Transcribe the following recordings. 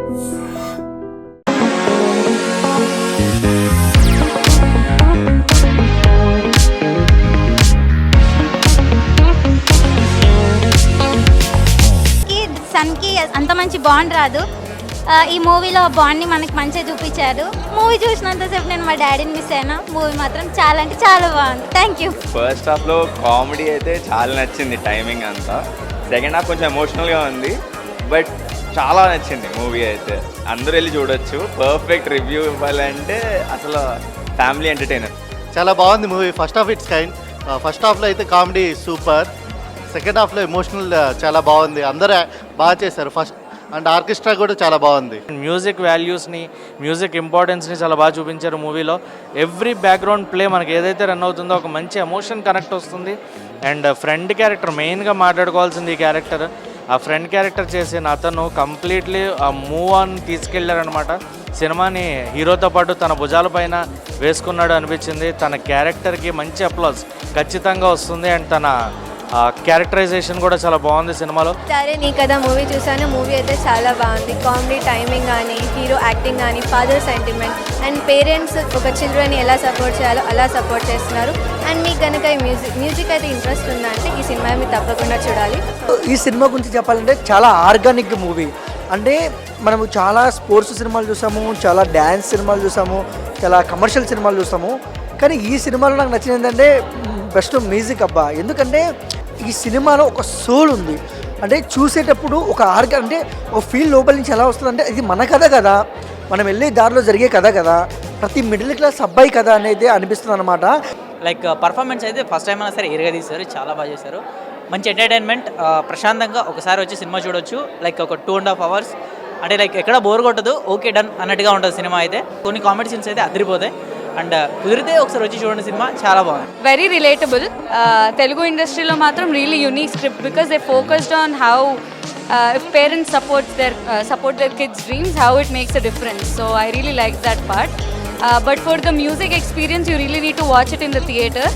సన్కి అంత మంచి బాండ్ రాదు. ఈ మూవీలో బాండ్ని మనకి మంచిగా చూపించారు. మూవీ చూసినంతసేపు నేను మా డాడీని మిస్ అయినా. మూవీ మాత్రం చాలా అంటే చాలా బాగుంది. Thank you. ఫస్ట్ హాఫ్లో కామెడీ అయితే చాలా నచ్చింది, టైమింగ్ అంతా. సెకండ్ హాఫ్ కొంచెం ఎమోషనల్గా ఉంది, బట్ చాలా నచ్చింది మూవీ అయితే. అందరూ వెళ్ళి చూడొచ్చు. పర్ఫెక్ట్ రివ్యూ ఇవ్వాలంటే అసలు ఫ్యామిలీ ఎంటర్టైనర్. చాలా బాగుంది movie. First half it's kind. First హాఫ్లో అయితే కామెడీ సూపర్, సెకండ్ హాఫ్లో ఎమోషనల్ చాలా బాగుంది. అందరూ బాగా చేశారు. ఫస్ట్ అండ్ ఆర్కెస్ట్రా కూడా చాలా బాగుంది. మ్యూజిక్ వాల్యూస్ని, మ్యూజిక్ ఇంపార్టెన్స్ని చాలా బాగా చూపించారు మూవీలో. ఎవ్రీ బ్యాక్గ్రౌండ్ ప్లే మనకి ఏదైతే రన్ అవుతుందో ఒక మంచి ఎమోషన్ కనెక్ట్ వస్తుంది. అండ్ ఫ్రెండ్ క్యారెక్టర్ మెయిన్గా మాట్లాడుకోవాల్సింది ఈ క్యారెక్టర్. ఆ ఫ్రెండ్ క్యారెక్టర్ చేసిన అతను కంప్లీట్లీ ఆ మూవ్ ఆన్ తీసుకెళ్లారనమాట. సినిమాని హీరోతో పాటు తన భుజాల పైన వేసుకున్నాడు అనిపించింది. తన క్యారెక్టర్కి మంచి అప్లాజ్ ఖచ్చితంగా వస్తుంది. అండ్ తన క్యారెక్టరైజేషన్ కూడా చాలా బాగుంది సినిమాలో. సరే నీ కదా మూవీ చూసాను. మూవీ అయితే చాలా బాగుంది. కామెడీ, టైమింగ్ కానీ, హీరో యాక్టింగ్ కానీ, ఫాదర్ సెంటిమెంట్ అండ్ పేరెంట్స్ ఒక చిల్డ్రన్ని ఎలా సపోర్ట్ చేయాలో అలా సపోర్ట్ చేస్తున్నారు. అండ్ మీకు కనుక ఈ మ్యూజిక్ అయితే ఇంట్రెస్ట్ ఉందా అంటే ఈ సినిమా మీరు తప్పకుండా చూడాలి. ఈ సినిమా గురించి చెప్పాలంటే చాలా ఆర్గానిక్ మూవీ. అంటే మనము చాలా స్పోర్ట్స్ సినిమాలు చూసాము, చాలా డ్యాన్స్ సినిమాలు చూసాము, చాలా కమర్షియల్ సినిమాలు చూసాము. కానీ ఈ సినిమాలో నాకు నచ్చింది ఏంటంటే బెస్ట్ మ్యూజిక్ అబ్బా. ఎందుకంటే ఈ సినిమాలో ఒక సోల్ ఉంది. అంటే చూసేటప్పుడు ఒక అంటే ఒక ఫీల్ లోపల నుంచి ఎలా వస్తుందంటే ఇది మన కథ కదా, మనం వెళ్ళే దారిలో జరిగే కథ కదా, ప్రతి మిడిల్ క్లాస్ అబ్బాయి కథ అనేది అనిపిస్తుంది అనమాట. లైక్ పర్ఫార్మెన్స్ అయితే ఫస్ట్ టైం అయినా సరే ఎరగా తీశారు, చాలా బాగా చేశారు. మంచి ఎంటర్టైన్మెంట్, ప్రశాంతంగా ఒకసారి వచ్చి సినిమా చూడొచ్చు. లైక్ ఒక 2.5 hours అంటే లైక్ ఎక్కడ బోర్ కొట్టదు, ఓకే డన్ అన్నట్టుగా ఉంటుంది సినిమా అయితే. కొన్ని కామెడీ సీన్స్ అయితే అదిరిపోతాయి. అండ్ కుదిరితే ఒకసారి వచ్చి చూడండి, సినిమా చాలా బాగుంది. Very relatable. తెలుగు ఇండస్ట్రీలో మాత్రం really unique script because they focused on how if parents support their kids' dreams, how it makes a difference. So I really liked that part. But for the music experience, you really need to watch it in the theater.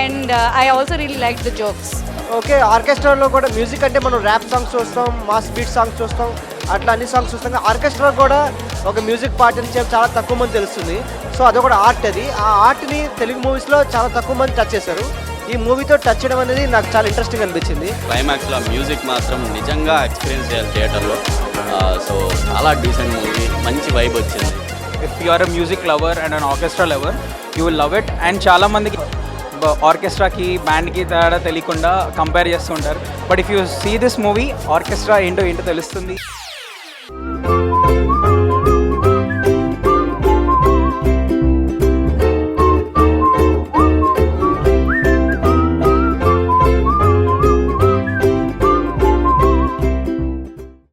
And I also really liked the jokes. Okay, ఆర్కెస్ట్రాలో కూడా music అంటే మనం rap songs చూస్తాం, mass beat songs చూస్తాం, అట్లా అన్ని songs చూస్తాం. Orchestra కూడా ఒక మ్యూజిక్ పార్ట్ అని చెప్పి చాలా తక్కువ మంది తెలుస్తుంది. సో అది కూడా ఆర్ట్. అది ఆ ఆర్ట్ని తెలుగు మూవీస్లో చాలా తక్కువ మంది టచ్ చేశారు. ఈ మూవీతో టచ్ చేయడం అనేది నాకు చాలా ఇంట్రెస్టింగ్ అనిపించింది. క్లైమాక్స్లో మ్యూజిక్ మాత్రం నిజంగా ఎక్స్పీరియన్స్ చేయాలి థియేటర్లో. సో చాలా డీసెంట్ మూవీ, మంచి వైబ్ వచ్చింది. If you are a music lover and an orchestra lover, you will love it. And చాలామందికి ఆర్కెస్ట్రాకి బ్యాండ్కి తేడా తెలియకుండా కంపేర్ చేస్తుంటారు. But if you see this movie, ఆర్కెస్ట్రా ఏంటో తెలుస్తుంది.